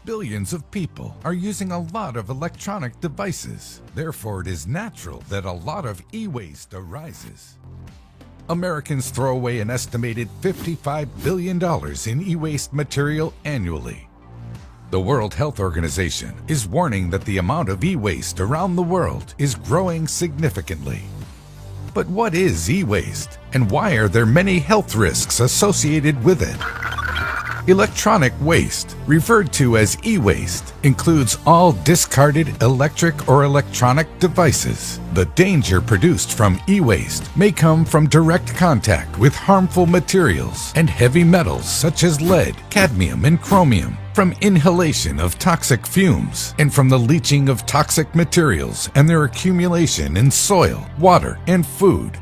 Billions of people are using a lot of electronic devices. Therefore, it is natural that a lot of e-waste arises. Americans throw away an estimated $55 billion in e-waste material annually. The World Health Organization is warning that the amount of e-waste around the world is growing significantly. But what is e-waste, and why are there many health risks associated with it? Electronic waste, referred to as e-waste, includes all discarded electric or electronic devices. The danger produced from e-waste may come from direct contact with harmful materials and heavy metals such as lead, cadmium, and chromium, from inhalation of toxic fumes, and from the leaching of toxic materials and their accumulation in soil, water, and food.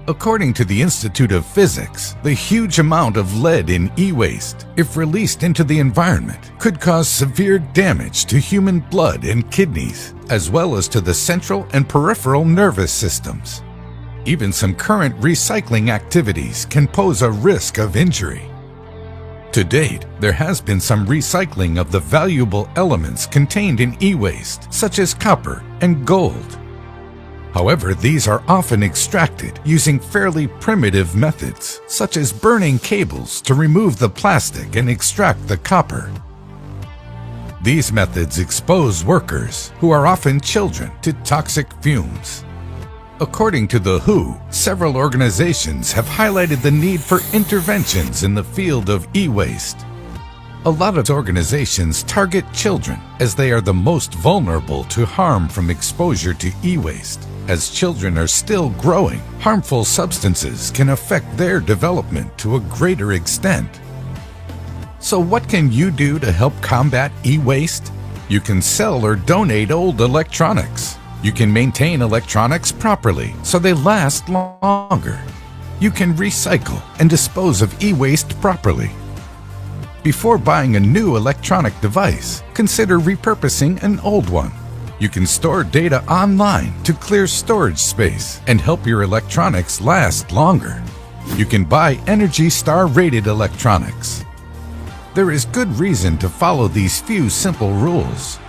According to the Institute of Physics, the huge amount of lead in e-waste, if released into the environment, could cause severe damage to human blood and kidneys, as well as to the central and peripheral nervous systems. Even some current recycling activities can pose a risk of injury. To date, there has been some recycling of the valuable elements contained in e-waste, such as copper and gold. However, these are often extracted using fairly primitive methods, such as burning cables to remove the plastic and extract the copper. These methods expose workers, who are often children, to toxic fumes. According to the WHO, several organizations have highlighted the need for interventions in the field of e-waste. A lot of organizations target children as they are the most vulnerable to harm from exposure to e-waste. As children are still growing, harmful substances can affect their development to a greater extent. So what can you do to help combat e-waste? You can sell or donate old electronics. You can maintain electronics properly so they last longer. You can recycle and dispose of e-waste properly. Before buying a new electronic device, consider repurposing an old one. You can store data online to clear storage space and help your electronics last longer. You can buy ENERGY STAR rated electronics. There is good reason to follow these few simple rules.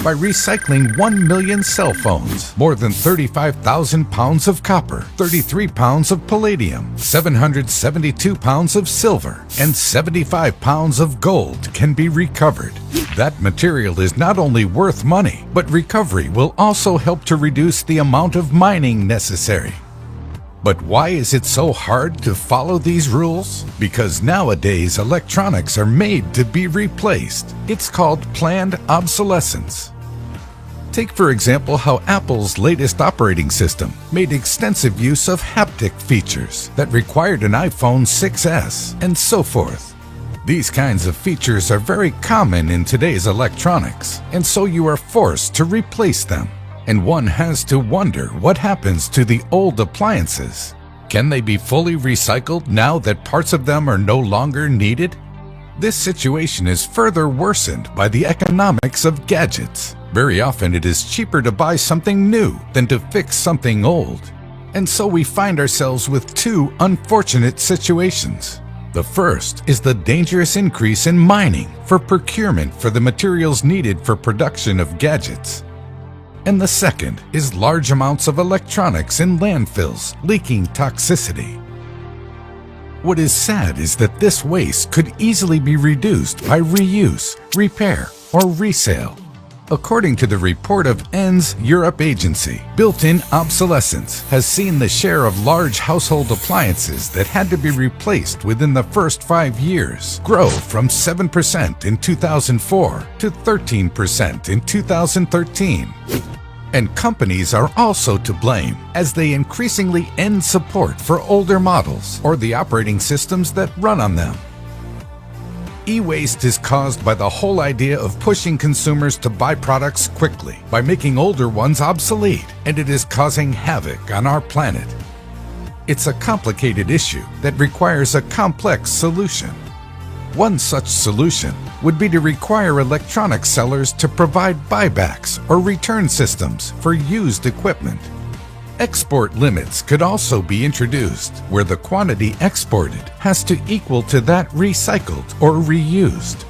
By recycling 1 million cell phones, more than 35,000 pounds of copper, 33 pounds of palladium, 772 pounds of silver, and 75 pounds of gold can be recovered. That material is not only worth money, but recovery will also help to reduce the amount of mining necessary. But why is it so hard to follow these rules? Because nowadays electronics are made to be replaced. It's called planned obsolescence. Take for example how Apple's latest operating system made extensive use of haptic features that required an iPhone 6S and so forth. These kinds of features are very common in today's electronics, and so you are forced to replace them. And one has to wonder what happens to the old appliances. Can they be fully recycled now that parts of them are no longer needed? This situation is further worsened by the economics of gadgets. Very often it is cheaper to buy something new than to fix something old. And so we find ourselves with two unfortunate situations. The first is the dangerous increase in mining for procurement for the materials needed for production of gadgets. And the second is large amounts of electronics in landfills leaking toxicity. What is sad is that this waste could easily be reduced by reuse, repair, or resale. According to the report of ENS Europe Agency, built-in obsolescence has seen the share of large household appliances that had to be replaced within the first 5 years grow from 7% in 2004 to 13% in 2013. And companies are also to blame, as they increasingly end support for older models or the operating systems that run on them. E-waste is caused by the whole idea of pushing consumers to buy products quickly by making older ones obsolete, and it is causing havoc on our planet. It's a complicated issue that requires a complex solution. One such solution would be to require electronic sellers to provide buybacks or return systems for used equipment. Export limits could also be introduced, where the quantity exported has to equal to that recycled or reused.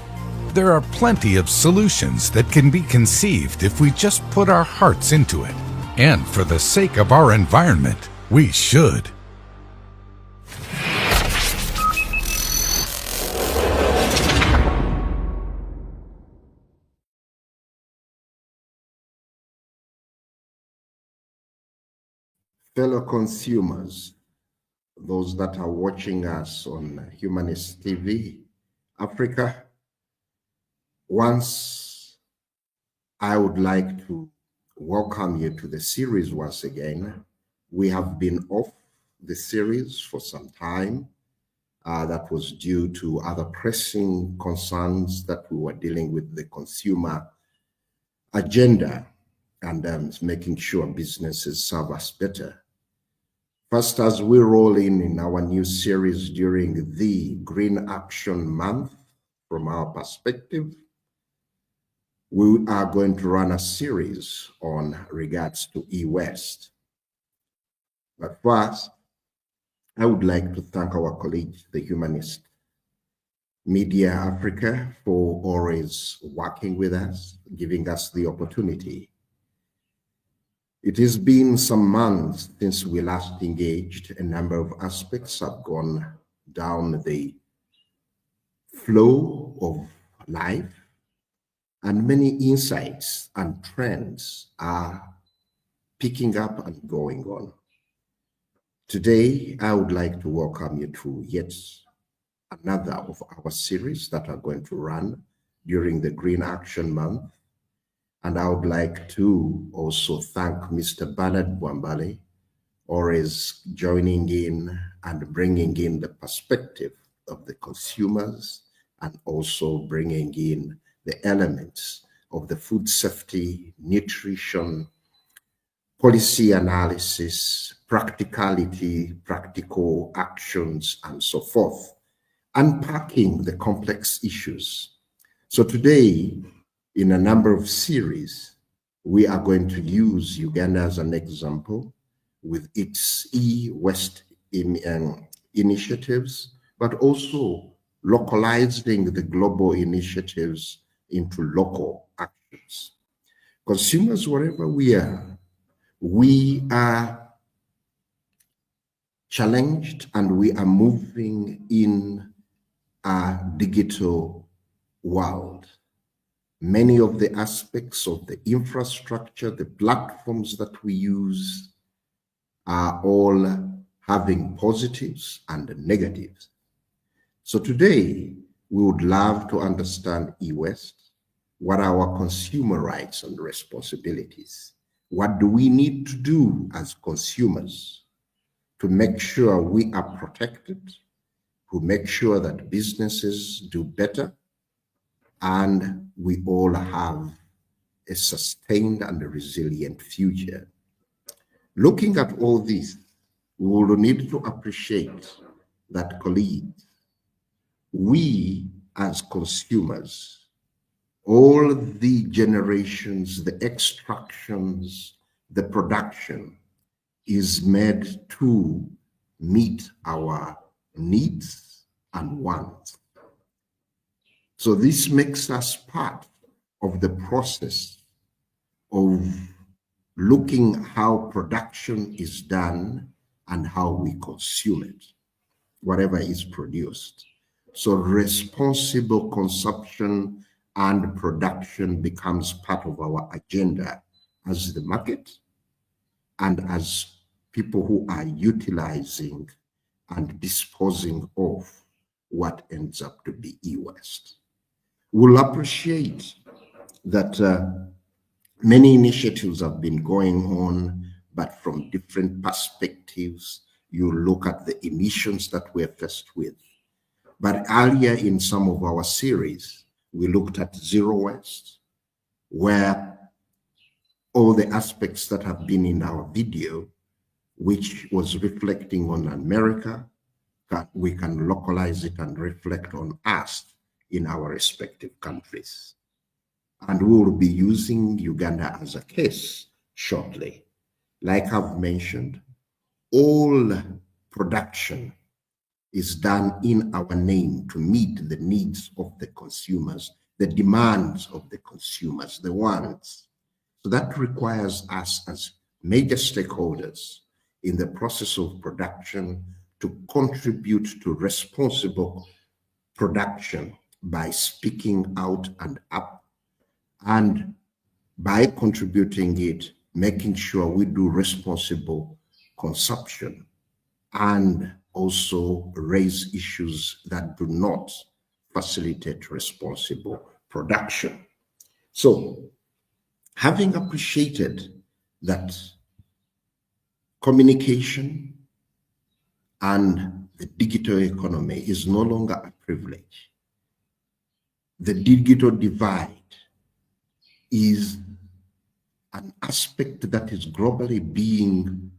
There are plenty of solutions that can be conceived if we just put our hearts into it. And for the sake of our environment, we should. Fellow consumers, those that are watching us on Humanist TV Africa, once I would like to welcome you to the series once again. We have been off the series for some time. That was due to other pressing concerns that we were dealing with the consumer agenda and making sure businesses serve us better. First, as we roll in our new series during the Green Action Month, from our perspective, we are going to run a series on regards to e-waste. But first, I would like to thank our colleagues, the Humanist Media Africa, for always working with us, giving us the opportunity. It has been some months since we last engaged. A number of aspects have gone down the flow of life, and many insights and trends are picking up and going on. Today, I would like to welcome you to yet another of our series that are going to run during the Green Action Month. And I would like to also thank Mr. Bernard Bwambale, always joining in and bringing in the perspective of the consumers and also bringing in the elements of the food safety, nutrition, policy analysis, practicality, practical actions, and so forth, unpacking the complex issues. So today, in a number of series, we are going to use Uganda as an example with its e-waste initiatives, but also localizing the global initiatives into local actions. Consumers, wherever we are challenged and we are moving in a digital world. Many of the aspects of the infrastructure, the platforms that we use are all having positives and negatives. So today, we would love to understand e-waste. What are our consumer rights and responsibilities? What do we need to do as consumers to make sure we are protected, to make sure that businesses do better, and we all have a sustained and a resilient future? Looking at all this, we will need to appreciate that, colleagues, we as consumers, all the generations, the extractions, the production is made to meet our needs and wants. So this makes us part of the process of looking how production is done and how we consume it, whatever is produced. So responsible consumption and production becomes part of our agenda as the market and as people who are utilizing and disposing of what ends up to be e-waste. We'll appreciate that many initiatives have been going on, but from different perspectives. You look at the emissions that we're faced with. But earlier in some of our series, we looked at zero waste, where all the aspects that have been in our video, which was reflecting on America, we can localize it and reflect on us in our respective countries. And we will be using Uganda as a case shortly. Like I've mentioned, all production is done in our name to meet the needs of the consumers, the demands of the consumers, the wants. So that requires us as major stakeholders in the process of production to contribute to responsible production by speaking out and up, and by contributing it, making sure we do responsible consumption and also raise issues that do not facilitate responsible production. So, having appreciated that communication and the digital economy is no longer a privilege, the digital divide is an aspect that is globally being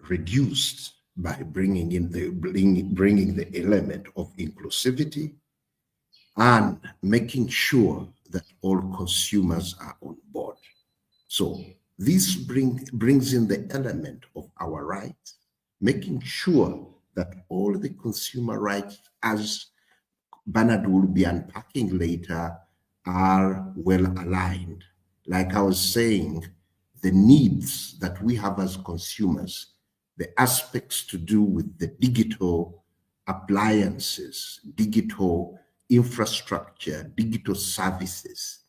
reduced by bringing the element of inclusivity and making sure that all consumers are on board. So this brings in the element of our rights, making sure that all the consumer rights, as Bernard will be unpacking later, are well aligned. Like I was saying, the needs that we have as consumers, the aspects to do with the digital appliances, digital infrastructure, digital services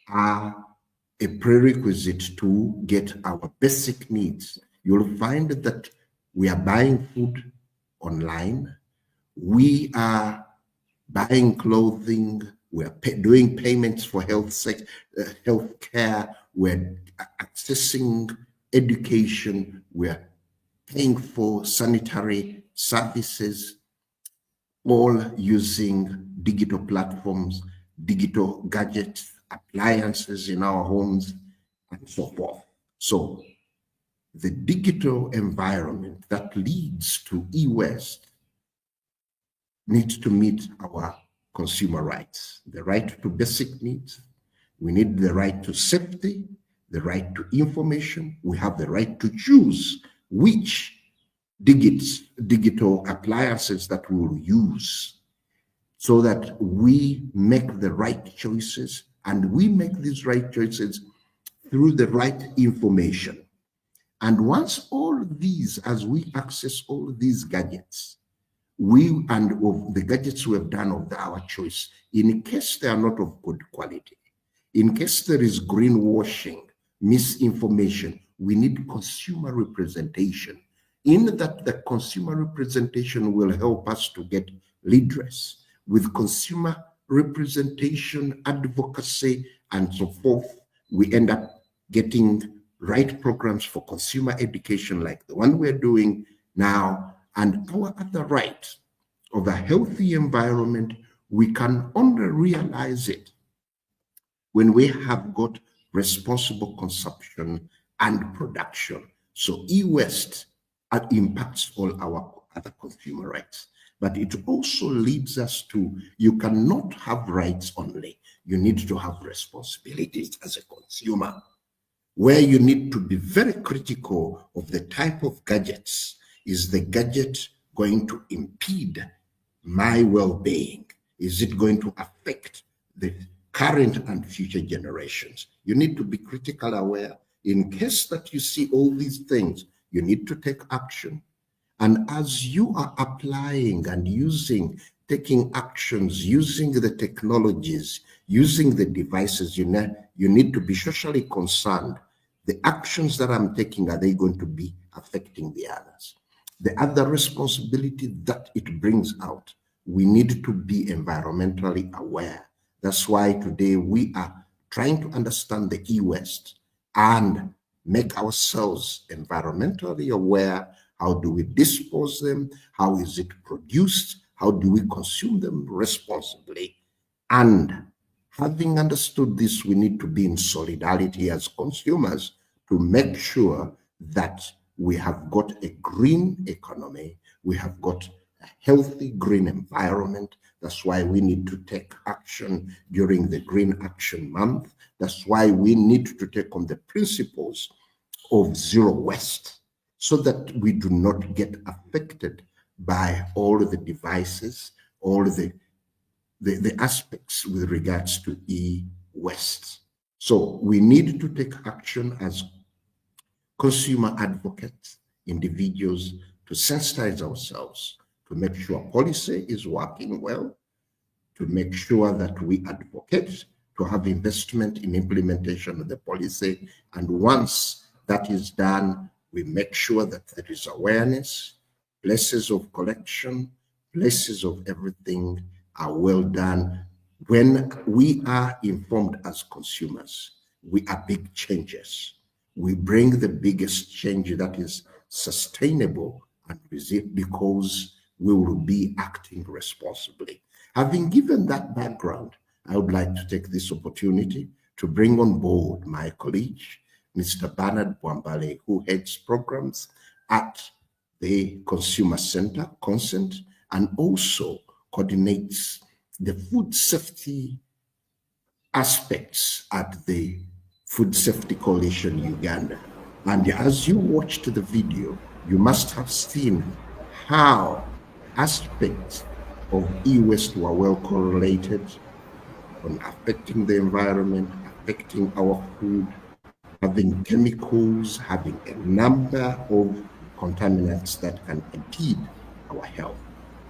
are a prerequisite to get our basic needs. You'll find that we are buying food online, we are buying clothing, we're doing payments for health care, we're accessing education, we're paying for sanitary services, all using digital platforms, digital gadgets, appliances in our homes, and so forth. So the digital environment that leads to e-waste needs to meet our consumer rights, the right to basic needs. We need the right to safety, the right to information. We have the right to choose which digital appliances that we will use, so that we make the right choices, and we make these right choices through the right information. And once all these, as we access all these gadgets, of the gadgets we have done of our choice, in case they are not of good quality, in case there is greenwashing, misinformation, we need consumer representation. In that, the consumer representation will help us to get redress. With consumer representation, advocacy, and so forth, we end up getting right programs for consumer education like the one we're doing now, and our other right of a healthy environment. We can only realize it when we have got responsible consumption and production. So e-waste impacts all our other consumer rights, but it also leads us to, you cannot have rights only, you need to have responsibilities as a consumer, where you need to be very critical of the type of gadgets. Is the gadget going to impede my well-being? Is it going to affect the current and future generations? You need to be critical aware. In case that you see all these things, you need to take action. And as you are applying and taking actions, using the technologies, using the devices, you need to be socially concerned. The actions that I'm taking, are they going to be affecting the others? The other responsibility that it brings out, we need to be environmentally aware. That's why today we are trying to understand the e-waste and make ourselves environmentally aware. How do we dispose them? How is it produced? How do we consume them responsibly? And having understood this, we need to be in solidarity as consumers to make sure that we have got a green economy, we have got a healthy green environment. That's why we need to take action during the Green Action Month. That's why we need to take on the principles of zero waste, so that we do not get affected by all the devices, all the the aspects with regards to e-waste. So we need to take action as consumer advocates, individuals, to sensitize ourselves, to make sure policy is working well, to make sure that we advocate, to have investment in implementation of the policy. And once that is done, we make sure that there is awareness, places of collection, places of everything are well done. When we are informed as consumers, we are big changes. We bring the biggest change that is sustainable and resilient because we will be acting responsibly. Having given that background, I would like to take this opportunity to bring on board my colleague, Mr. Bernard Bwambale, who heads programs at the Consumer Center, Consent, and also coordinates the food safety aspects at the Food Safety Coalition Uganda. And as you watched the video, you must have seen how aspects of e-waste were well correlated on affecting the environment, affecting our food, having chemicals, having a number of contaminants that can impede our health.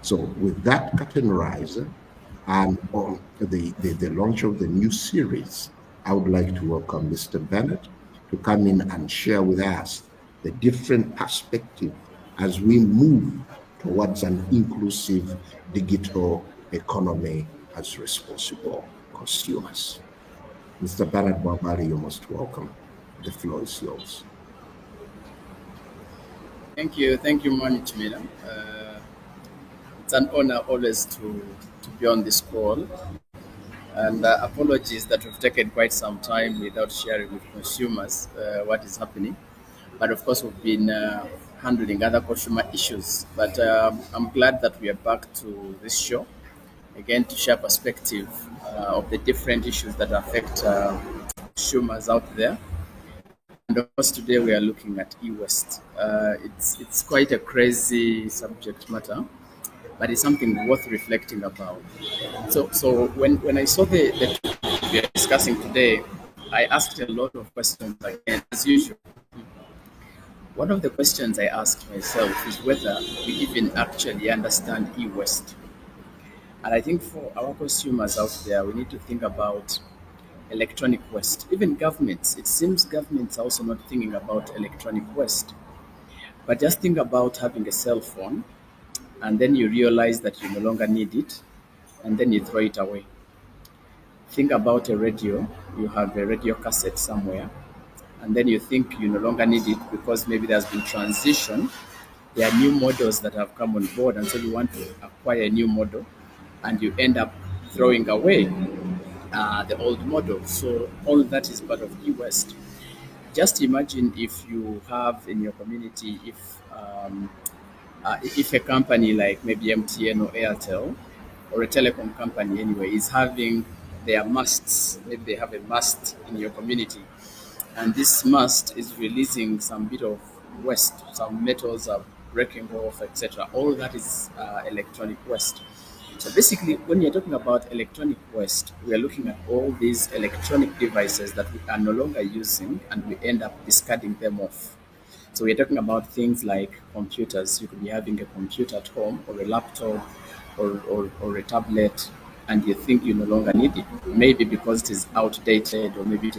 So with that curtain riser and on the launch of the new series, I would like to welcome Mr. Bennett to come in and share with us the different perspectives as we move towards an inclusive digital economy as responsible consumers. Mr. Bernard Bwambale, you're most welcome. The floor is yours. Thank you, Mani Chimila. It's an honor always to be on this call. And apologies that we've taken quite some time without sharing with consumers what is happening. But of course, we've been handling other consumer issues. But I'm glad that we are back to this show, again, to share perspective of the different issues that affect consumers out there. And of course, today we are looking at e-waste. It's quite a crazy subject matter, but it's something worth reflecting about. So when I saw the topic we are discussing today, I asked a lot of questions again, as usual. One of the questions I asked myself is whether we even actually understand e-waste. And I think for our consumers out there, we need to think about electronic waste. Even governments, it seems governments are also not thinking about electronic waste. But just think about having a cell phone, and then you realize that you no longer need it, and then you throw it away. Think about a radio. You have a radio cassette somewhere, and then you think you no longer need it because maybe there's been transition. There are new models that have come on board, and so you want to acquire a new model, and you end up throwing away the old model. So all that is part of e-waste. Just imagine if you have in your community, if a company like maybe MTN or Airtel or a telecom company anyway is having their masts, maybe they have a mast in your community, and this mast is releasing some bit of waste, some metals are breaking off, etc. All that is electronic waste. So basically, when you're talking about electronic waste, we are looking at all these electronic devices that we are no longer using and we end up discarding them off. So we're talking about things like computers. You could be having a computer at home or a laptop or a tablet, and you think you no longer need it. Maybe because it is outdated, or maybe it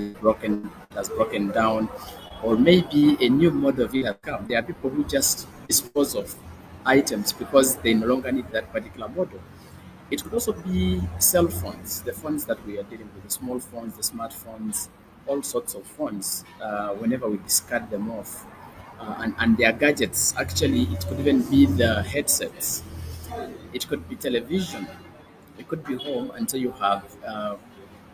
has broken down, or maybe a new model of it has come. There are people who just dispose of items because they no longer need that particular model. It could also be cell phones, the phones that we are dealing with, the small phones, the smartphones, all sorts of phones, whenever we discard them off. And their gadgets, actually, it could even be the headsets. It could be television. It could be home until you have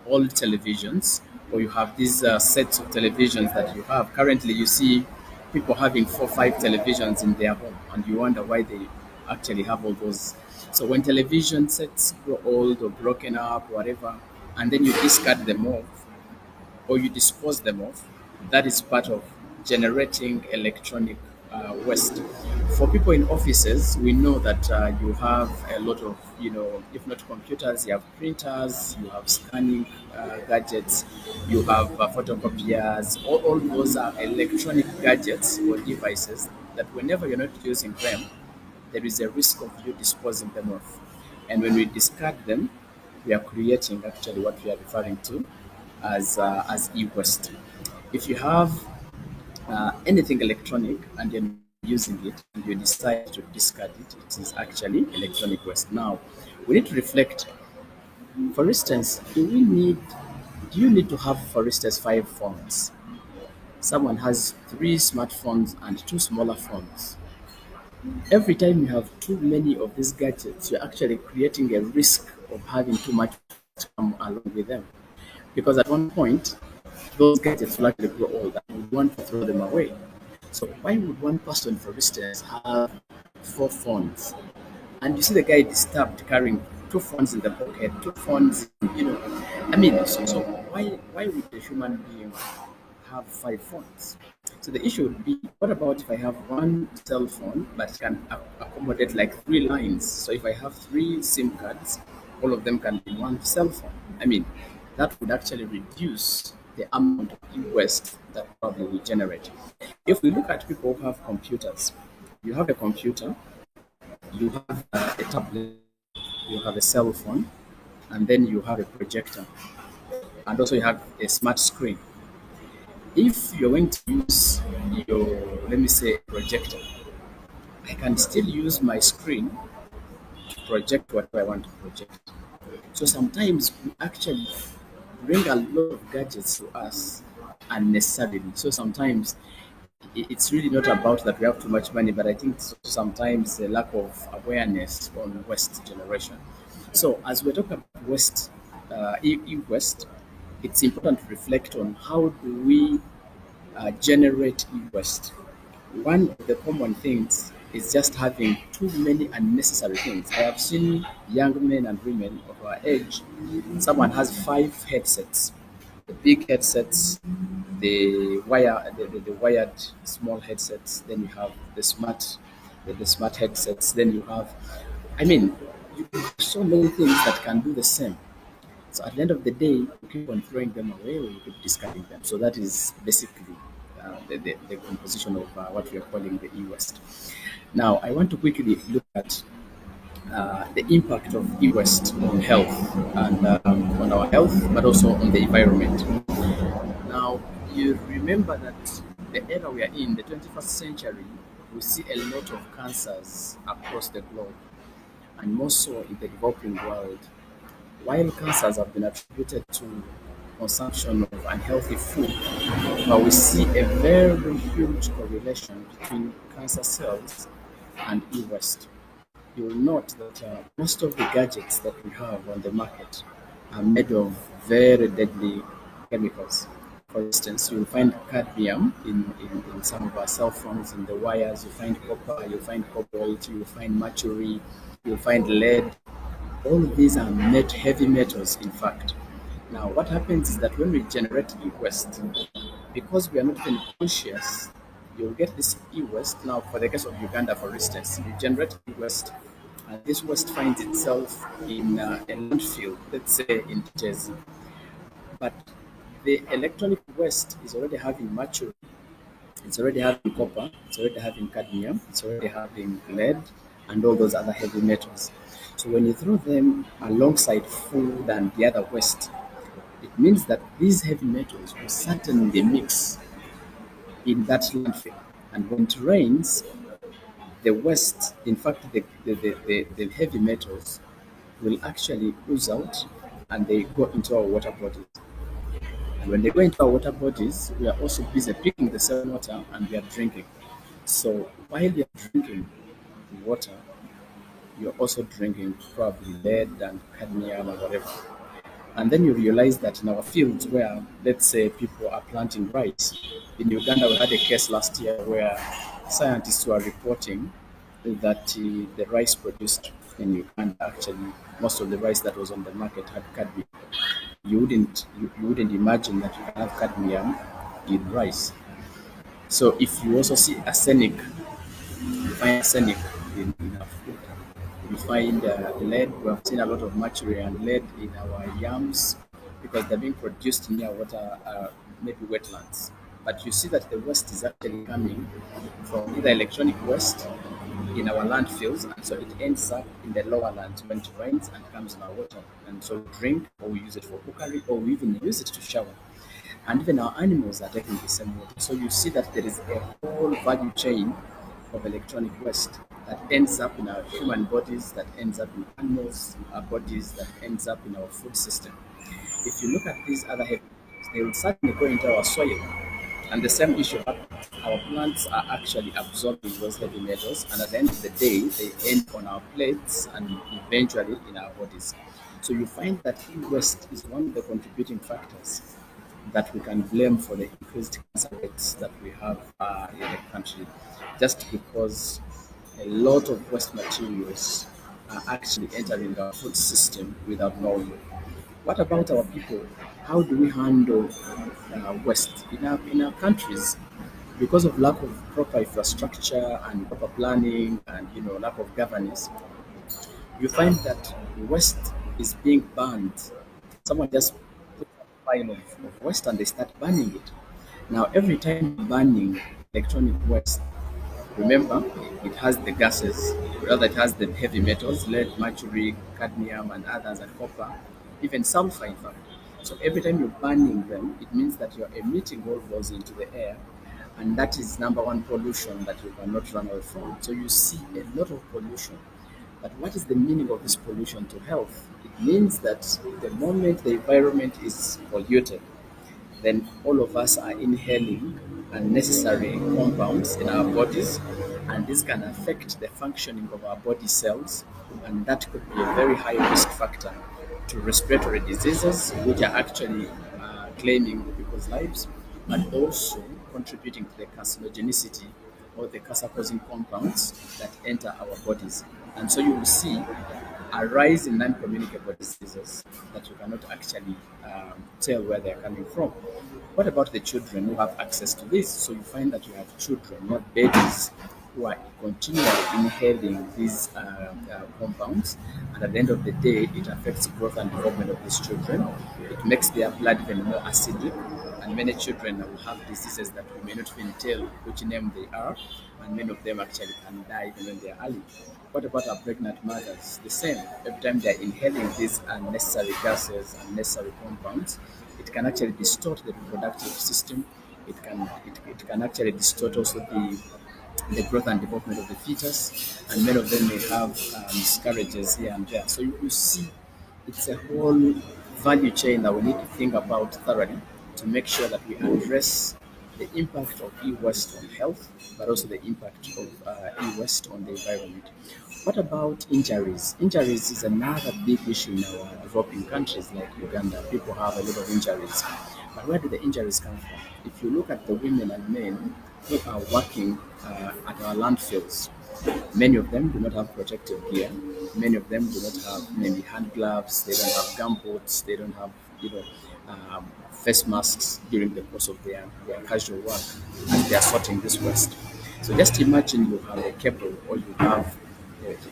old televisions, or you have these sets of televisions that you have. Currently, you see people having 4 or 5 televisions in their home, and you wonder why they actually have all those. So when television sets grow old or broken up, whatever, and then you discard them off or you dispose them off, that is part of generating electronic waste. For people in offices, we know that you have a lot of, if not computers, you have printers, you have scanning gadgets, you have photocopiers. All those are electronic gadgets or devices that whenever you're not using them, there is a risk of you disposing them off. And when we discard them, we are creating actually what we are referring to as e-waste. If you have anything electronic and you're using it and you decide to discard it, it is actually electronic waste. Now, we need to reflect. For instance, do you need to have, for instance, 5 phones? Someone has 3 smartphones and 2 smaller phones. Every time you have too many of these gadgets, you're actually creating a risk of having too much to come along with them. Because at one point, those gadgets will actually grow old and we want to throw them away. So why would one person, for instance, have 4 phones? And you see the guy disturbed carrying 2 phones in the pocket, 2 phones, I mean, so why would a human being have 5 phones? So the issue would be, what about if I have one cell phone but can accommodate like 3 lines? So if I have 3 SIM cards, all of them can be one cell phone. I mean, that would actually reduce the amount of e-waste that probably we generate. If we look at people who have computers, you have a computer, you have a tablet, you have a cell phone, and then you have a projector, and also you have a smart screen. If you're going to use your, let me say, projector, I can still use my screen to project whatever I want to project. So sometimes we actually bring a lot of gadgets to us unnecessarily. So sometimes it's really not about that we have too much money, but I think sometimes a lack of awareness on waste generation. So as we're talking about waste, e-waste, it's important to reflect on how do we generate e-waste. One of the common things is just having too many unnecessary things. I have seen young men and women of our age, someone has 5 headsets, the big headsets, the wired small headsets, then you have the smart headsets, then you have, I mean, you have so many things that can do the same. So at the end of the day, you keep on throwing them away or you keep discarding them. So that is basically the composition of what we are calling the e-waste. Now, I want to quickly look at the impact of e-waste on health and on our health, but also on the environment. Now, you remember that the era we are in, the 21st century, we see a lot of cancers across the globe, and more so in the developing world. While cancers have been attributed to consumption of unhealthy food, but we see a very huge correlation between cancer cells and e-waste. You will note that most of the gadgets that we have on the market are made of very deadly chemicals. For instance, you'll find cadmium in some of our cell phones, in the wires, you find copper, you find cobalt, you find mercury, you'll find lead. All of these are heavy metals, in fact. Now, what happens is that when we generate e-waste, because we are not even conscious, you'll get this e-waste. Now, for the case of Uganda, for instance, you generate e-waste, and this waste finds itself in a landfill, let's say in Jersey. But the electronic waste is already having mercury, it's already having copper, it's already having cadmium, it's already having lead, and all those other heavy metals. So when you throw them alongside food and the other waste, it means that these heavy metals will certainly mix in that landfill. And when it rains, the waste, in fact, the heavy metals will actually ooze out and they go into our water bodies. And when they go into our water bodies, we are also busy picking the same water and we are drinking. So while you're drinking water, you're also drinking probably lead and cadmium or whatever. And then you realize that in our fields where, let's say, people are planting rice, in Uganda we had a case last year where scientists were reporting that the rice produced in Uganda, actually, most of the rice that was on the market had cadmium. You wouldn't imagine that you can have cadmium in rice. So if you also see arsenic find arsenic in our food. We find lead. We have seen a lot of mercury and lead in our yams because they're being produced near water, maybe wetlands. But you see that the waste is actually coming from either electronic waste in our landfills, and so it ends up in the lower lands when it rains and comes in our water. And so we drink, or we use it for cookery, or we even use it to shower. And even our animals are taking the same water. So you see that there is a whole value chain of electronic waste that ends up in our human bodies, that ends up in animals' bodies, that ends up in our food system. If you look at these other heavy metals, they will certainly go into our soil. And the same issue happens. Our plants are actually absorbing those heavy metals, and at the end of the day, they end on our plates and eventually in our bodies. So you find that e-waste is one of the contributing factors that we can blame for the increased cancer rates that we have in the country, just because a lot of waste materials are actually entering our food system without knowing. What about our people? How do we handle waste in our countries? Because of lack of proper infrastructure and proper planning and lack of governance, you find that waste is being burned. Someone just put a pile of waste and they start burning it. Now, every time burning electronic waste, remember, it has the gases, rather it has the heavy metals, lead, mercury, cadmium, and others, and copper, even sulfur, in fact. So every time you're burning them, it means that you're emitting all those into the air, and that is number one pollution that you cannot run away from. So you see a lot of pollution. But what is the meaning of this pollution to health? It means that the moment the environment is polluted, then all of us are inhaling unnecessary compounds in our bodies, and this can affect the functioning of our body cells, and that could be a very high risk factor to respiratory diseases, which are actually claiming people's lives, but also contributing to the carcinogenicity or the cancer-causing compounds that enter our bodies. And so you will see a rise in non-communicable diseases that you cannot actually tell where they're coming from. What about the children who have access to this? So you find that you have children, not babies, who are continually inhaling these compounds, and at the end of the day, it affects growth and development of these children. It makes their blood even more acidic, and many children will have diseases that we may not even tell which name they are, and many of them actually can die even when they are early. What about our pregnant mothers? The same. Every time they're inhaling these unnecessary gases, unnecessary compounds, it can actually distort the reproductive system. It can actually distort also the growth and development of the fetus, and many of them may have miscarriages here and there. So you see, it's a whole value chain that we need to think about thoroughly to make sure that we address the impact of e-waste on health, but also the impact of e-waste on the environment. What about injuries? Injuries is another big issue in our developing countries like Uganda. People have a lot of injuries. But where do the injuries come from? If you look at the women and men who are working at our landfills, many of them do not have protective gear. Many of them do not have maybe hand gloves. They don't have gum boots. They don't have face masks during the course of their casual work as they are sorting this waste. So just imagine you have a cable or you have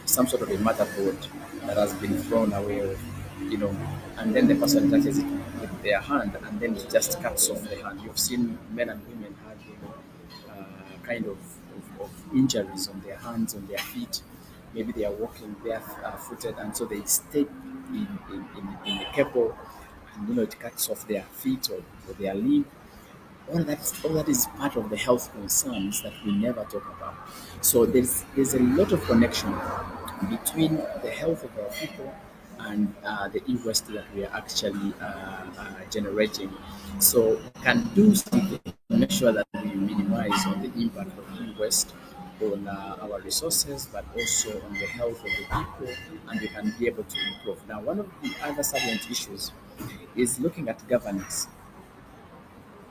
some sort of a motherboard that has been thrown away, and then the person touches it with their hand and then it just cuts off the hand. You've seen men and women have kind of injuries on their hands, on their feet. Maybe they are walking barefooted, and so they stay in the cable, and it cuts off their feet or their limb. All that is part of the health concerns that we never talk about. So there's a lot of connection between the health of our people and the e-waste that we are actually generating. So we can do something to make sure that we minimize on the impact of e-waste on our resources, but also on the health of the people, and we can be able to improve. Now, one of the other salient issues is looking at governance.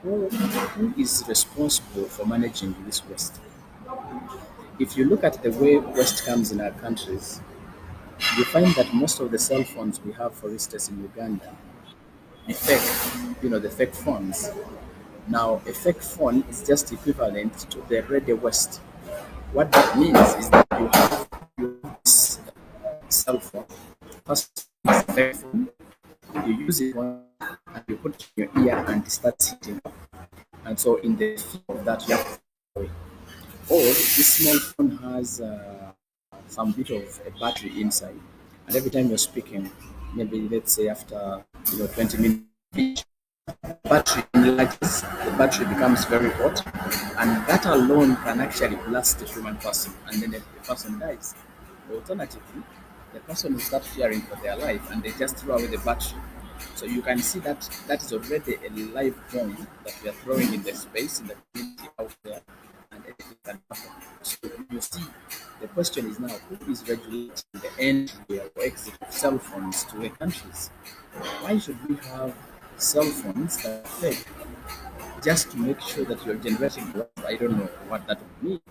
Who is responsible for managing this waste? If you look at the way waste comes in our countries, you find that most of the cell phones we have, for instance, in Uganda, the fake phones. Now, a fake phone is just equivalent to the radio waste. What that means is that you have this cell phone. First, it's a fake phone. You use it one and you put it in your ear and it starts hitting up. And so, in the fear of that, you have to throw away. Or this small phone has some bit of a battery inside, and every time you're speaking, maybe let's say after 20 minutes, battery enlarges, the battery becomes very hot, and that alone can actually blast the human person, and then the person dies. Alternatively, the person will start fearing for their life, and they just throw away the battery. So you can see that that is already a live bomb that we are throwing in the space in the community out there, and anything can happen. So you see, the question is now who is regulating the entry or exit of cell phones to the countries? Why should we have cell phones that are fake just to make sure that you're generating wealth? I don't know what that would mean.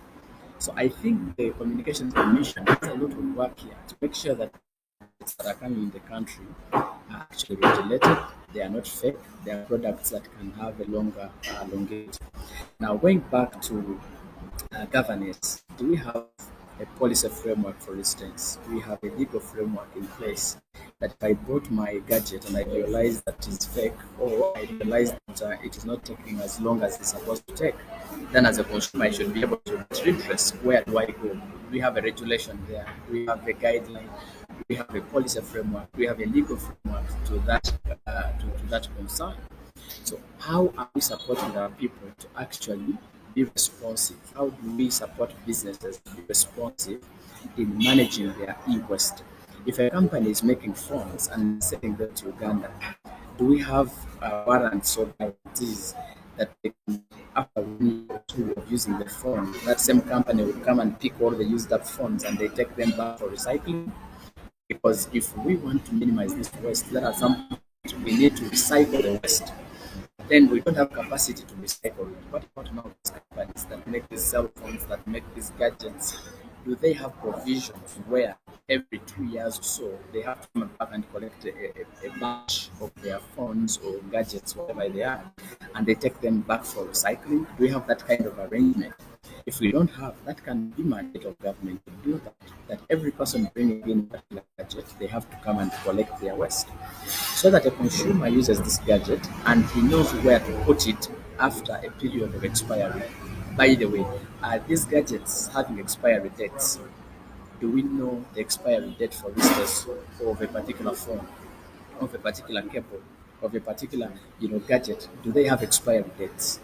So I think the Communications Commission has a lot of work here to make sure that products that are coming in the country are actually regulated. They are not fake. They are products that can have a longer longevity. Now, going back to governance, do we have a policy framework, for instance? Do we have a legal framework in place that if I bought my gadget and I realize that it's fake, or I realize that it is not taking as long as it's supposed to take, then as a consumer, I should be able to redress where do I go? Do we have a regulation there? Do we have a guideline? Do we have a policy framework? Do we have a legal framework to that concern? So how are we supporting our people to actually be responsive? How do we support businesses to be responsive in managing their e-waste? If a company is making phones and sending them to Uganda, do we have warrants or guarantees that they can, after 1 or 2 of using the phone, that same company will come and pick all the used up phones and they take them back for recycling? Because if we want to minimize this waste, then at some point we need to recycle the waste. Then we don't have capacity to recycle it. What about now these companies that make these cell phones, that make these gadgets? Do they have provisions where every 2 years or so they have to come back and collect a batch of their phones or gadgets, whatever they are, and they take them back for recycling? Do we have that kind of arrangement? If we don't have, that can be mandate of government to do that every person bringing in a particular gadget, they have to come and collect their waste. So that a consumer uses this gadget and he knows where to put it after a period of expiry. By the way, are these gadgets having expiry dates? Do we know the expiry date, for instance, of a particular phone, of a particular cable, of a particular gadget? Do they have expiry dates?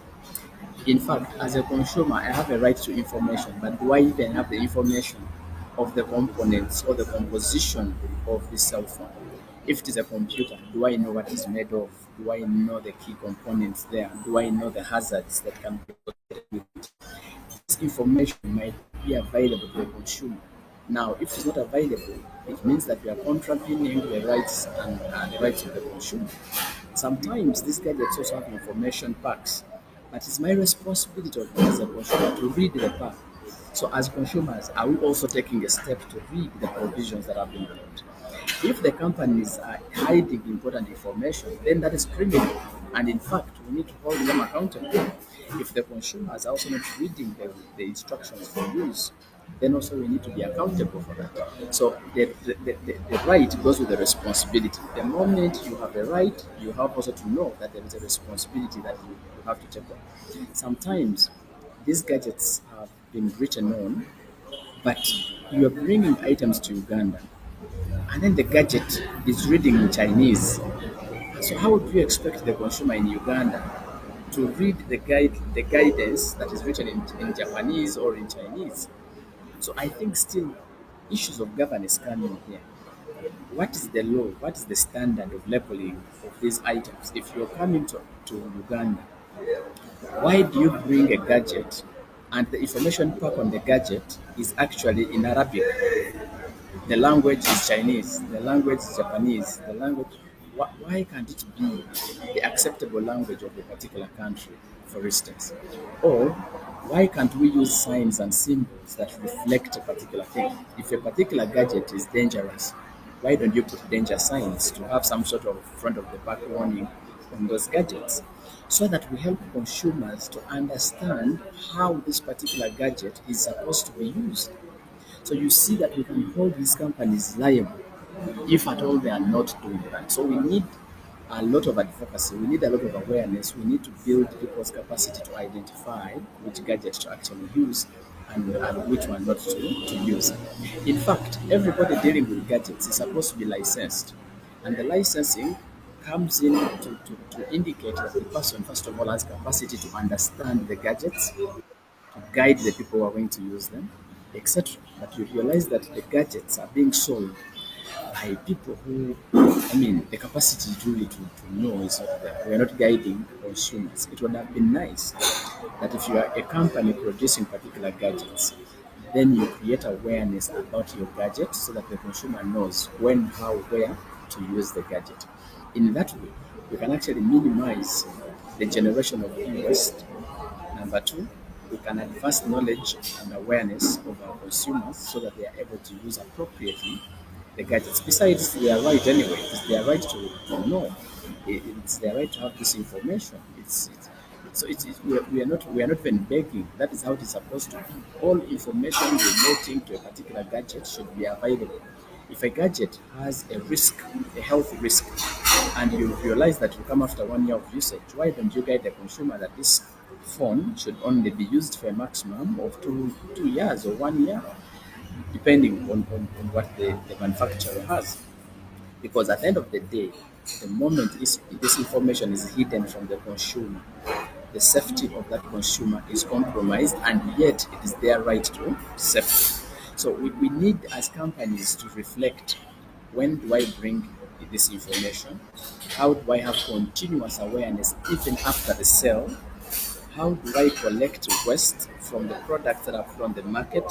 In fact, as a consumer, I have a right to information, but do I even have the information of the components or the composition of the cell phone? If it is a computer, do I know what it's made of? Do I know the key components there? Do I know the hazards that can be associated with it? This information might be available to the consumer. Now, if it's not available, it means that we are contravening the rights and the rights of the consumer. Sometimes these gadgets also have information packs, but it's my responsibility as a consumer to read the pack. So, as consumers, are we also taking a step to read the provisions that have been put? If the companies are hiding important information, then that is criminal. And in fact, we need to hold them accountable. If the consumers are also not reading the instructions for use, then also we need to be accountable for that. So the right goes with the responsibility. The moment you have a right, you have also to know that there is a responsibility that you have to take on. Sometimes these gadgets have been written on, but you are bringing items to Uganda, and then the gadget is reading in Chinese. So how would you expect the consumer in Uganda to read the guidance that is written in Japanese or in Chinese? So I think still issues of governance come in here. What is the law? What is the standard of labeling of these items? If you're coming to Uganda, why do you bring a gadget and the information pack on the gadget is actually in Arabic? The language is Chinese, the language is Japanese, the language. Why can't it be the acceptable language of a particular country, for instance? Or why can't we use signs and symbols that reflect a particular thing? If a particular gadget is dangerous, why don't you put danger signs to have some sort of front of the back warning on those gadgets so that we help consumers to understand how this particular gadget is supposed to be used. So you see that we can hold these companies liable if at all they are not doing that. So we need a lot of advocacy, we need a lot of awareness, we need to build people's capacity to identify which gadget to actually use and which one not to use. In fact, everybody dealing with gadgets is supposed to be licensed, and the licensing comes in to indicate that the person, first of all, has capacity to understand the gadgets, to guide the people who are going to use them, etc. But you realize that the gadgets are being sold by people who, I mean, the capacity really to know is not there. We are not guiding consumers. It would have been nice that if you are a company producing particular gadgets, then you create awareness about your gadget so that the consumer knows when, how, where to use the gadget. In that way, we can actually minimize the generation of e-waste. Number two, we can advance knowledge and awareness of our consumers so that they are able to use appropriately the gadgets. Besides, it's their right anyway. It's their right to know. It's their right to have this information. We are not even begging. That is how it is supposed to be. All information relating to a particular gadget should be available. If a gadget has a risk, a health risk, and you realize that you come after 1 year of usage, why don't you guide the consumer that this phone should only be used for a maximum of 2 years or 1 year, depending on what the manufacturer has? Because at the end of the day, the moment this information is hidden from the consumer, the safety of that consumer is compromised, and yet it is their right to safety. So we need as companies to reflect, when do I bring this information? How do I have continuous awareness even after the sale? How do I collect waste from the products that are put on the market?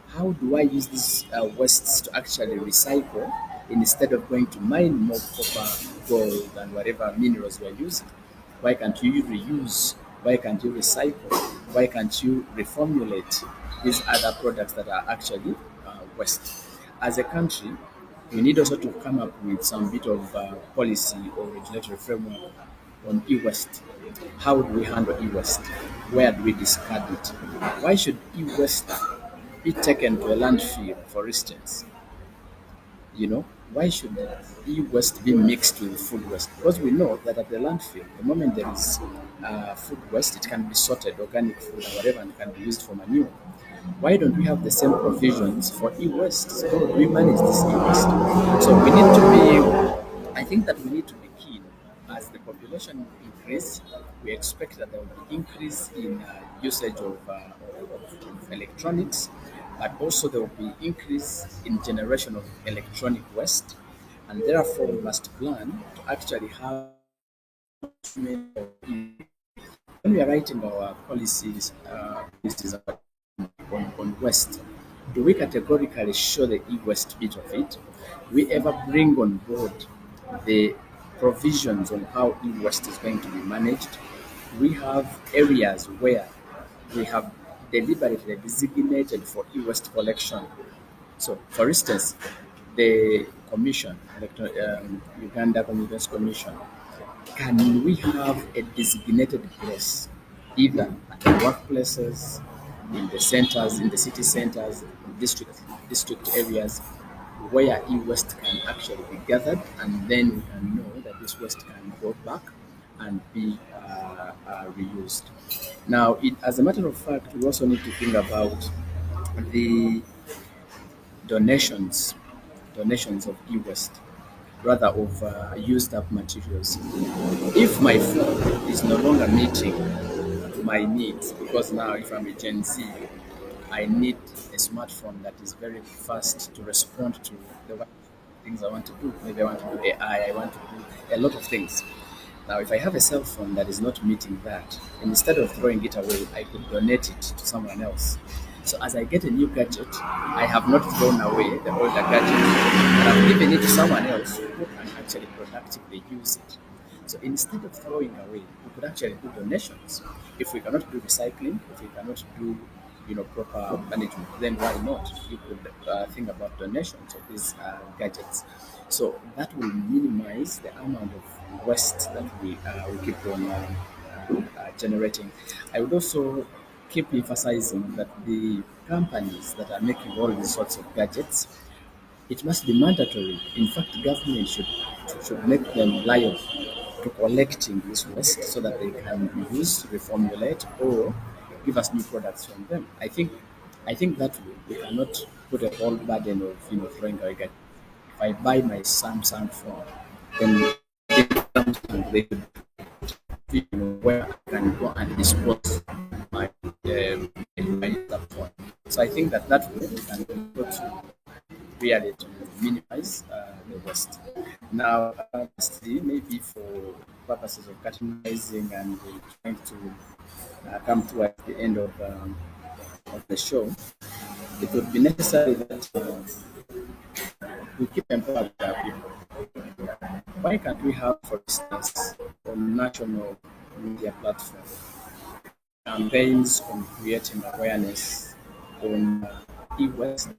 How do I use these wastes to actually recycle instead of going to mine more copper, gold, and whatever minerals we're using? Why can't you reuse? Why can't you recycle? Why can't you reformulate these other products that are actually waste? As a country, we need also to come up with some bit of policy or regulatory framework on e-waste. How do we handle e-waste? Where do we discard it? Why should e-waste be taken to a landfill, for instance? Why should e-waste be mixed with food waste? Because we know that at the landfill, the moment there is food waste, it can be sorted, organic food or whatever, and it can be used for manure. Why don't we have the same provisions for e-waste? So how do we manage this e-waste? So we need to be, I think that we need to be keen. As the population increase, we expect that there will be increase in usage of electronics, but also there will be increase in generation of electronic waste, and therefore we must plan to actually have, when we are writing our policies on waste, do we categorically show the e-waste bit of it? Do we ever bring on board the provisions on how e-waste is going to be managed? We have areas where we have deliberately designated for e-waste collection. So, for instance, the commission, Uganda Communications Commission, can we have a designated place, either at the workplaces, in the centers, in the city centers, district areas, where e-waste can actually be gathered, and then we can know that this waste can go back and be reused. Now, as a matter of fact, we also need to think about the donations, donations of e-waste, rather of used up materials. If my phone is no longer meeting my needs, because now if I'm a Gen Z, I need a smartphone that is very fast to respond to the things I want to do. Maybe I want to do AI, I want to do a lot of things. Now, if I have a cell phone that is not meeting that, instead of throwing it away, I could donate it to someone else. So as I get a new gadget, I have not thrown away the older gadget, but I've given it to someone else who can actually productively use it. So instead of throwing away, we could actually do donations. If we cannot do recycling, if we cannot do proper management, then why not? You could think about donations of these gadgets. So that will minimize the amount of waste that we keep on generating. I would also keep emphasizing that the companies that are making all these sorts of gadgets, it must be mandatory. In fact, government should make them liable to collecting this waste so that they can use, reformulate, or give us new products from them. I think that way we cannot put a whole burden of throwing away gadgets. If I buy my Samsung phone, then Samsung they should where I can go and dispose my other phone. So I think that way we can go to really to minimize the waste. Now, lastly, maybe for purposes of customizing and trying to come towards the end of the show, it would be necessary that we keep empowering our people. Why can't we have, for instance, on national media platforms, campaigns on creating awareness on e-waste?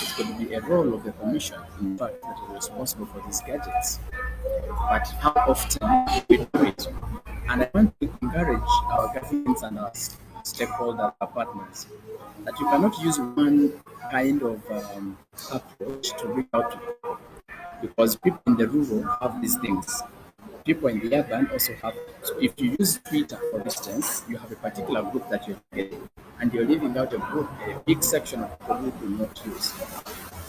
It could be a role of the commission, in fact, that is responsible for these gadgets. But how often we do it? And I want to encourage our governments and our stakeholders, our partners, that you cannot use one kind of approach to reach out to people, because people in the rural have these things. People in the urban also have. So if you use Twitter, for instance, you have a particular group that you're getting, and you're leaving out a big section of people who do not use.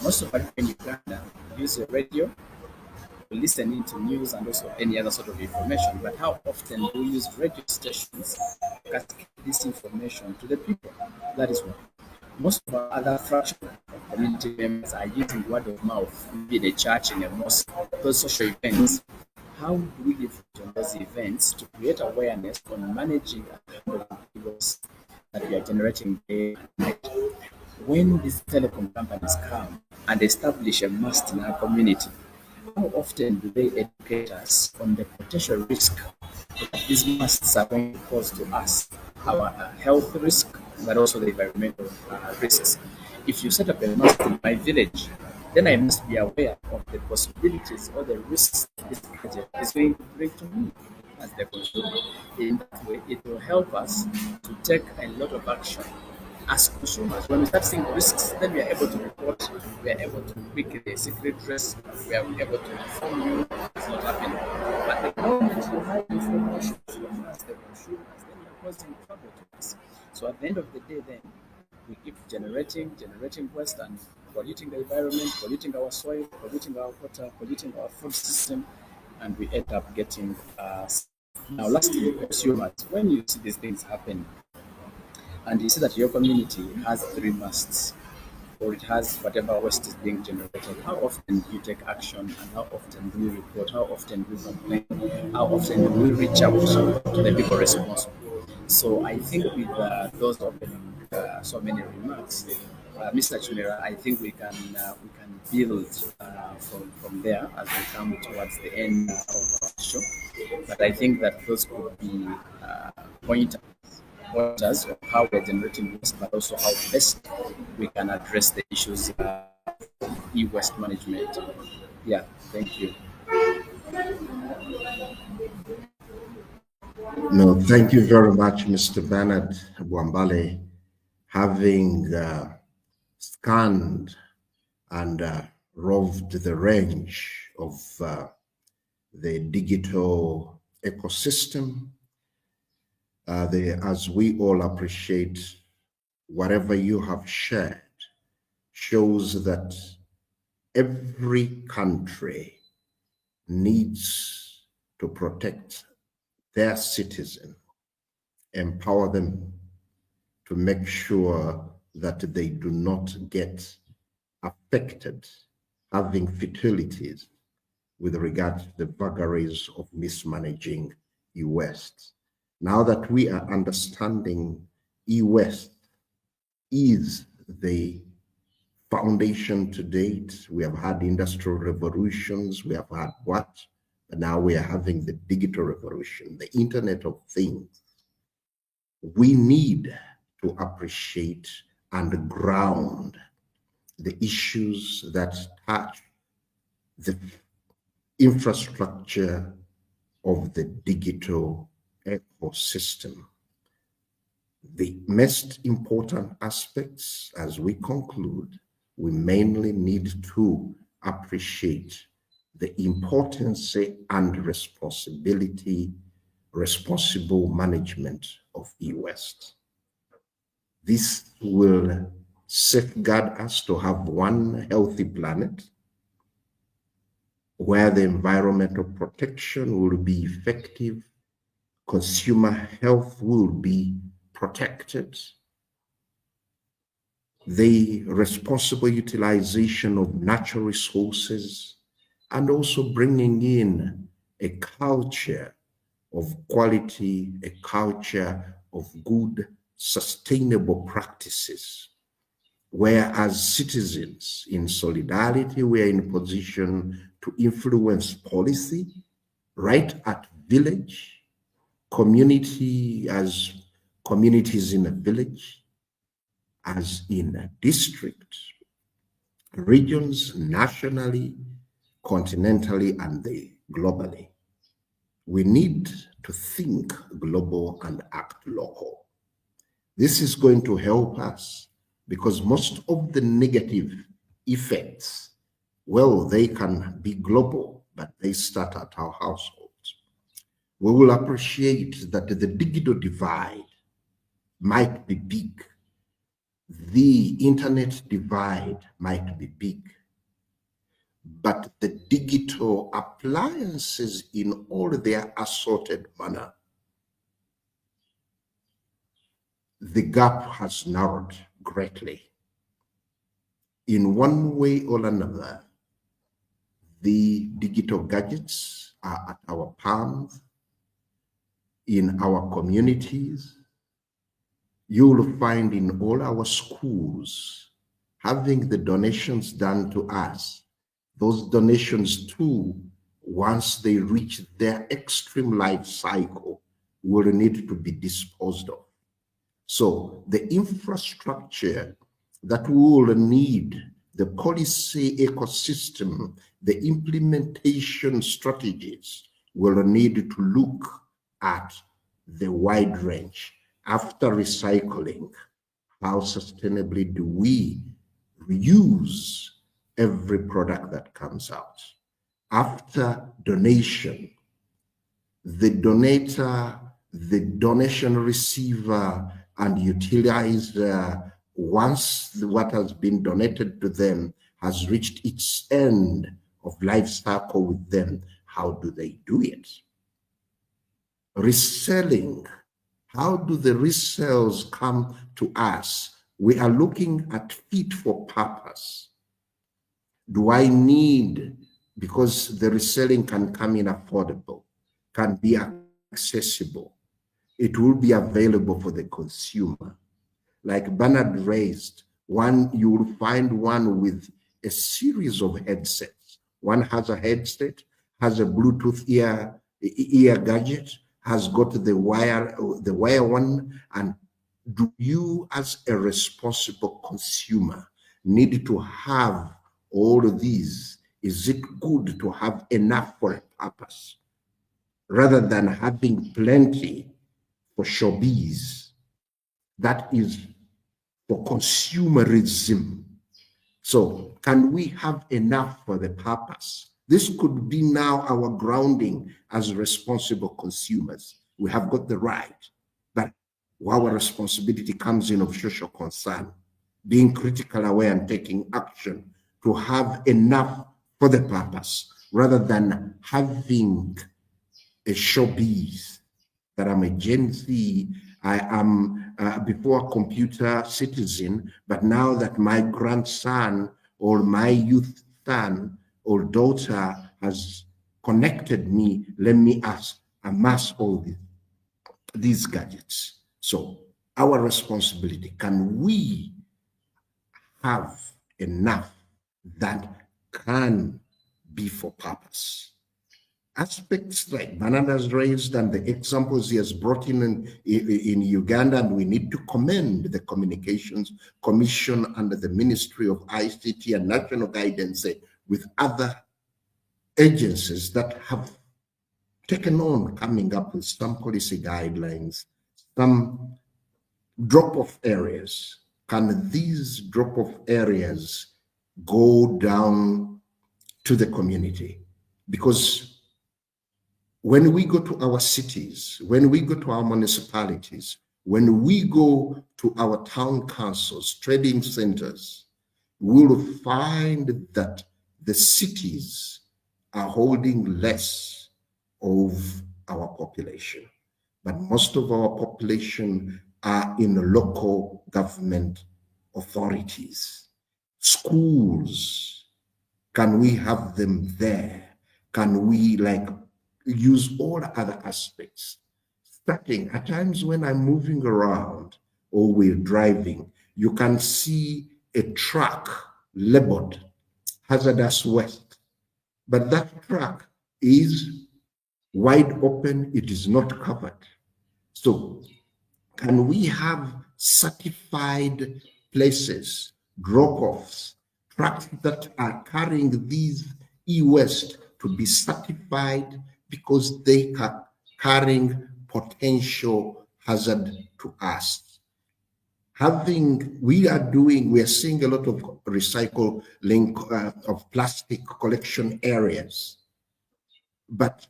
Most of us in Uganda use a radio, listening to news and also any other sort of information. But how often do we use radio stations to cascade this information to the people? That is why most of our other fraction of community members are using word of mouth, maybe in a church, in a mosque, those social events. How do we leverage on those events to create awareness on managing and handling evils that we are generating day and night? When these telecom companies come and establish a mast in our community, how often do they educate us on the potential risk that these masts are going to cause to us, our health risk, but also the environmental risks? If you set up a mast in my village, then I must be aware of the possibilities or the risks this gadget is going to bring to me as the consumer. In that way, it will help us to take a lot of action as consumers. When we start seeing risks, then we are able to report, we are able to quickly seek redress, we are able to inform you it's not happening. But the moment you hide information from us, the consumers, then you're causing trouble to us. So at the end of the day, then we keep generating waste and polluting the environment, polluting our soil, polluting our water, polluting our food system, and we end up getting now lastly consumers. When you see these things happen and you see that your community has 3 masts or it has whatever waste is being generated, how often do you take action and how often do you report, how often do you complain, how often do we reach out to the people responsible? So I think with those opening so many remarks, Mr. Chumera, I think we can build from there as we come towards the end of our show. But I think that those could be pointers of how we're generating waste, but also how best we can address the issues of e-waste management. Yeah, thank you. No, thank you very much, Mr. Bernard Bwambale. Having scanned and roved the range of the digital ecosystem, as we all appreciate, whatever you have shared shows that every country needs to protect their citizen, empower them to make sure that they do not get affected, having fatalities with regard to the vagaries of mismanaging e-waste. Now that we are understanding e-waste is the foundation to date, we have had industrial revolutions, we have had what? But now we are having the digital revolution, the Internet of Things. We need to appreciate and ground the issues that touch the infrastructure of the digital ecosystem. The most important aspects, as we conclude, we mainly need to appreciate the importance and responsible management of eWaste. This will safeguard us to have one healthy planet where the environmental protection will be effective, consumer health will be protected, the responsible utilization of natural resources, and also bringing in a culture of quality, a culture of good, sustainable practices, where as citizens in solidarity, we are in a position to influence policy right at village, community, as communities in a village, as in a district, regions, nationally, continentally, and globally. We need to think global and act local. This is going to help us because most of the negative effects, well, they can be global, but they start at our households. We will appreciate that the digital divide might be big. The internet divide might be big, but the digital appliances in all their assorted manner, the gap has narrowed greatly. In one way or another, the digital gadgets are at our palms, in our communities. You will find in all our schools having the donations done to us. Those donations too, once they reach their extreme life cycle, will need to be disposed of. So the infrastructure that we will need, the policy ecosystem, the implementation strategies will need to look at the wide range. After recycling, how sustainably do we reuse every product that comes out? After donation, the donator, the donation receiver, and utilizer, once what has been donated to them has reached its end of life cycle with them, how do they do it? Reselling, how do the resales come to us? We are looking at fit for purpose. Do I need, because the reselling can come in affordable, can be accessible, it will be available for the consumer. Like Bernard raised, you will find one with a series of headsets. One has a headset, has a Bluetooth ear gadget, has got the wire one. And do you, as a responsible consumer, need to have all of these? Is it good to have enough for a purpose rather than having plenty for showbiz? That is for consumerism. So can we have enough for the purpose? This could be now our grounding as responsible consumers. We have got the right, but our responsibility comes in of social concern, being critical aware and taking action to have enough for the purpose rather than having a showbiz that I'm a Gen Z, I am before a computer citizen, but now that my grandson or my youth son or daughter has connected me, let me amass all these gadgets. So our responsibility, can we have enough that can be for purpose? aspects like Bernard has raised and the examples he has brought in Uganda, and we need to commend the Communications Commission under the Ministry of ICT and National Guidance with other agencies that have taken on coming up with some policy guidelines, some drop-off areas. Can these drop-off areas go down to the community? Because when we go to our cities, when we go to our municipalities, when we go to our town councils, trading centers, we'll find that the cities are holding less of our population. But most of our population are in local government authorities. Schools, can we have them there? Can we use all other aspects? Starting at times when I'm moving around or we're driving, you can see a truck labeled hazardous waste, but that truck is wide open, it is not covered. So can we have certified places, drop-offs, trucks that are carrying these e-waste to be certified because they are carrying potential hazard to us? We are seeing a lot of recycling of plastic collection areas, but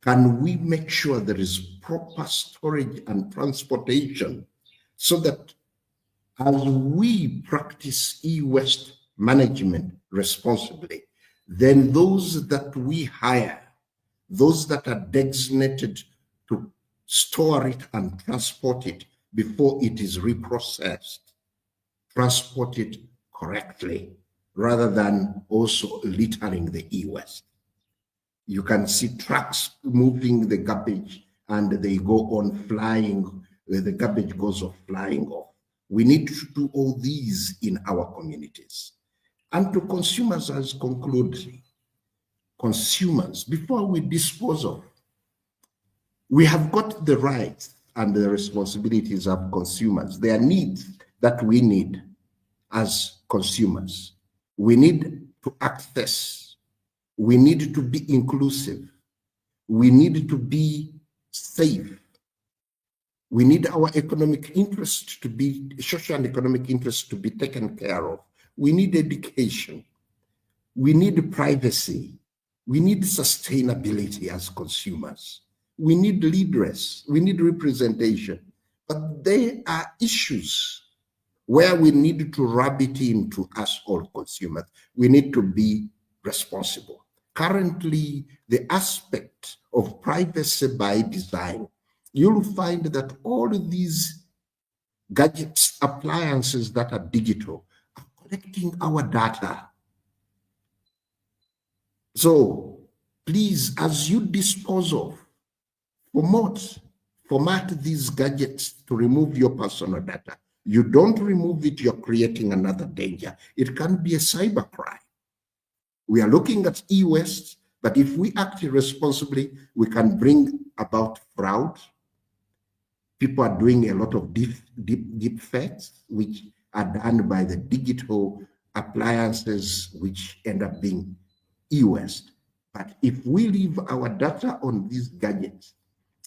can we make sure there is proper storage and transportation so that as we practice e-waste management responsibly, then those that we hire, those that are designated to store it and transport it before it is reprocessed, transport it correctly, rather than also littering the e-waste. You can see trucks moving the garbage and they go on flying, the garbage goes off flying off. We need to do all these in our communities. And to consumers, as conclude, consumers, before we dispose of, we have got the rights and the responsibilities of consumers. There are needs that we need as consumers. We need to access. We need to be inclusive. We need to be safe. We need our economic interest to be, social and economic interest to be taken care of. We need education. We need privacy. We need sustainability as consumers. We need leaders. We need representation. But there are issues where we need to rub it into us all consumers. We need to be responsible. Currently, the aspect of privacy by design, you'll find that all these gadgets, appliances that are digital, are collecting our data. So please, as you dispose of, format these gadgets to remove your personal data. You don't remove it, you're creating another danger. It can be a cybercrime. We are looking at e-waste, but if we act irresponsibly, we can bring about fraud. People are doing a lot of deep fakes, which are done by the digital appliances, which end up being e-waste. But if we leave our data on these gadgets,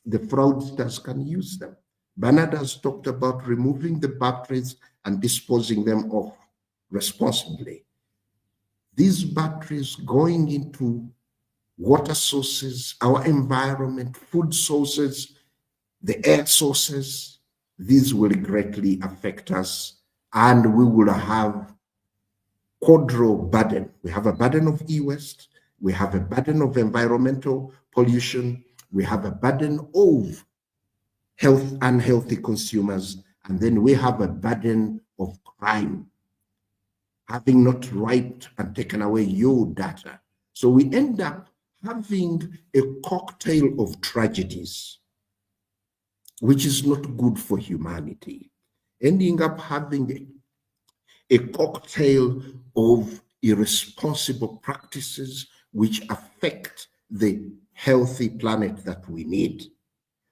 the fraudsters can use them. Bernard has talked about removing the batteries and disposing them off responsibly. These batteries going into water sources, our environment, food sources, the air sources, these will greatly affect us, and we will have quadro burden. We have a burden of e-waste, we have a burden of environmental pollution, we have a burden of unhealthy consumers, and then we have a burden of crime, having not wiped and taken away your data. So we end up having a cocktail of tragedies, which is not good for humanity, ending up having a cocktail of irresponsible practices which affect the healthy planet that we need.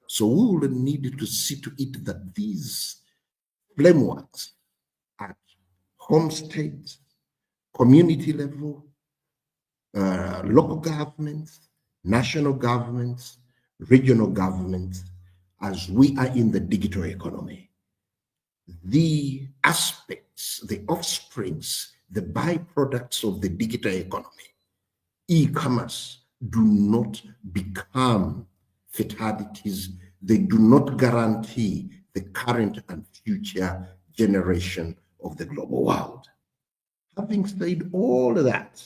So we will need to see to it that these frameworks at home state, community level, local governments, national governments, regional governments, as we are in the digital economy, the aspects, the offsprings, the byproducts of the digital economy, e-commerce, do not become fatalities. They do not guarantee the current and future generation of the global world. Having said all that,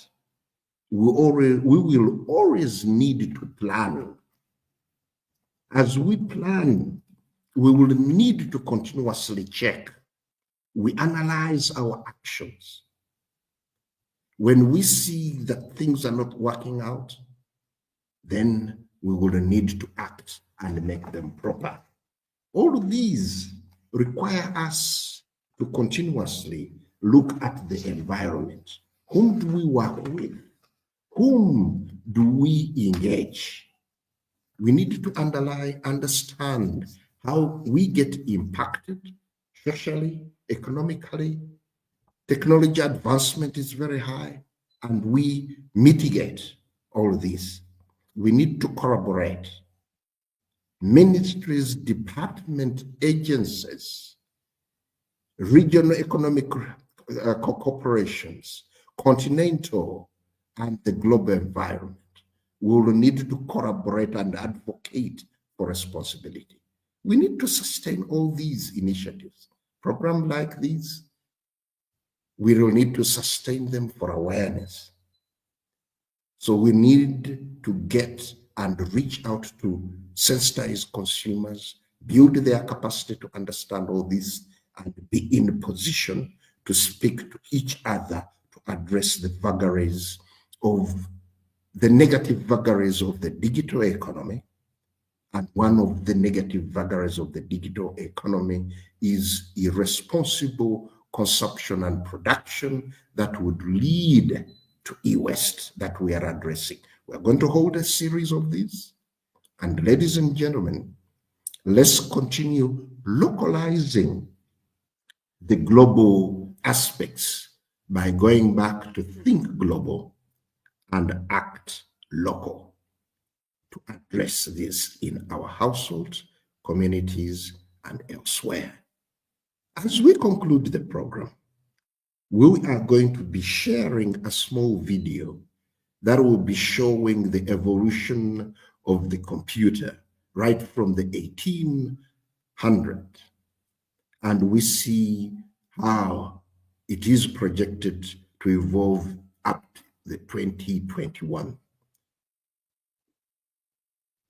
we will always need to plan. As we plan, we will need to continuously check. We analyze our actions. When we see that things are not working out, then we will need to act and make them proper. All of these require us to continuously look at the environment. Whom do we work with? Whom do we engage? We need to understand how we get impacted socially, economically. Technology advancement is very high, and we mitigate all this. We need to collaborate. Ministries, department, agencies, regional economic corporations, continental, and the global environment. We will need to collaborate and advocate for responsibility. We need to sustain all these initiatives. Programs like these, we will need to sustain them for awareness. So we need to get and reach out to sensitize consumers, build their capacity to understand all this, and be in a position to speak to each other to address the vagaries of the negative vagaries of the digital economy. And one of the negative vagaries of the digital economy is irresponsible consumption and production that would lead to e-waste that we are addressing. We're going to hold a series of these. And ladies and gentlemen, let's continue localizing the global aspects by going back to think global and act local to address this in our households, communities, and elsewhere. As we conclude the program, we are going to be sharing a small video that will be showing the evolution of the computer right from the 1800s. And we see how it is projected to evolve up to the 2021,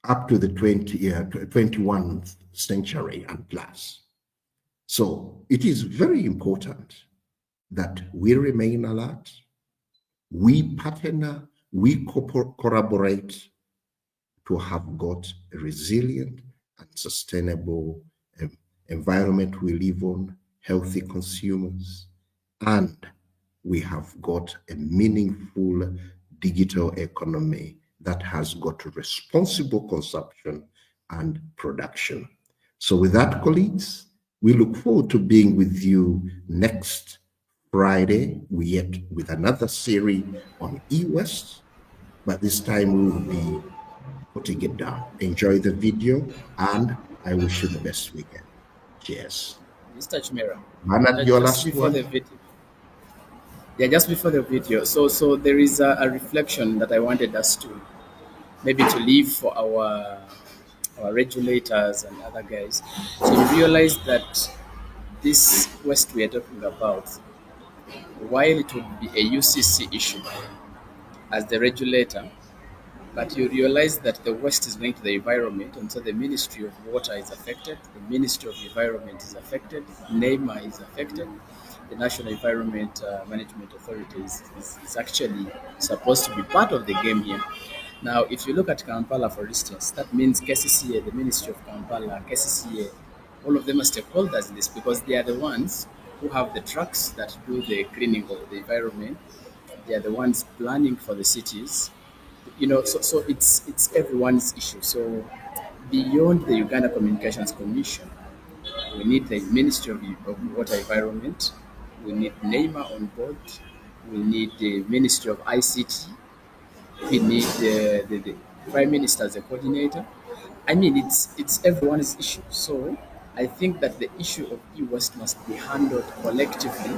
up to the 21st century and plus. So it is very important that we remain alert, we partner, we collaborate to have got a resilient and sustainable environment we live on, healthy consumers, and we have got a meaningful digital economy that has got responsible consumption and production. So with that, colleagues, we look forward to being with you next Friday. We yet with another series on e-waste, but this time we will be putting it down. Enjoy the video, and I wish you the best weekend. Cheers. Mr. Chimera, Manad, your just last before one? the video. Yeah, just before the video. So there is a reflection that I wanted us to maybe to leave for our regulators and other guys. So we realize that this waste we are talking about, while it would be a UCC issue as the regulator, but you realize that the waste is linked to the environment, and so the Ministry of Water is affected, the Ministry of Environment is affected, NEMA is affected, the National Environment Management Authority is actually supposed to be part of the game here. Now, if you look at Kampala, for instance, that means KCCA, the Ministry of Kampala, KCCA, all of them are stakeholders in this because they are the ones who have the trucks that do the cleaning of the environment. They are the ones planning for the cities. So it's everyone's issue. So beyond the Uganda Communications Commission, we need the Ministry of Water Environment. We need NEMA on board. We need the Ministry of ICT. We need the Prime Minister as a coordinator. I mean, it's everyone's issue. So I think that the issue of e-waste must be handled collectively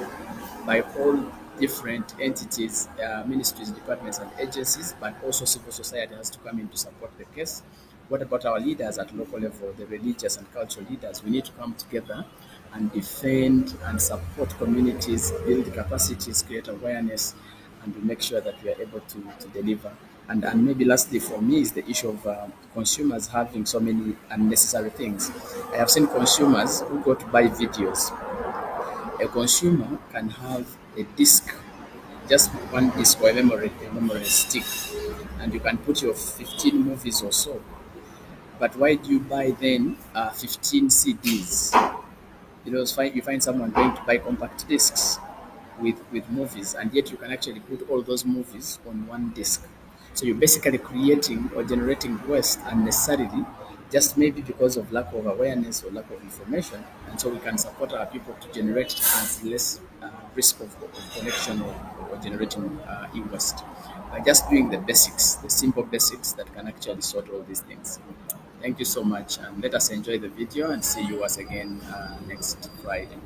by all different entities, ministries, departments, and agencies, but also civil society has to come in to support the case. What about our leaders at local level, the religious and cultural leaders? We need to come together and defend and support communities, build capacities, create awareness, and to make sure that we are able to deliver. And maybe lastly for me is the issue of consumers having so many unnecessary things. I have seen consumers who go to buy videos. A consumer can have a disc, just one disc or a memory stick, and you can put your 15 movies or so. But why do you buy then 15 CDs? You find someone going to buy compact discs with movies, and yet you can actually put all those movies on one disc. So you're basically creating or generating waste unnecessarily, just maybe because of lack of awareness or lack of information. And so we can support our people to generate as less risk of collection or generating e-waste by just doing the basics, the simple basics that can actually sort all these things. Thank you so much, and let us enjoy the video and see you once again next Friday.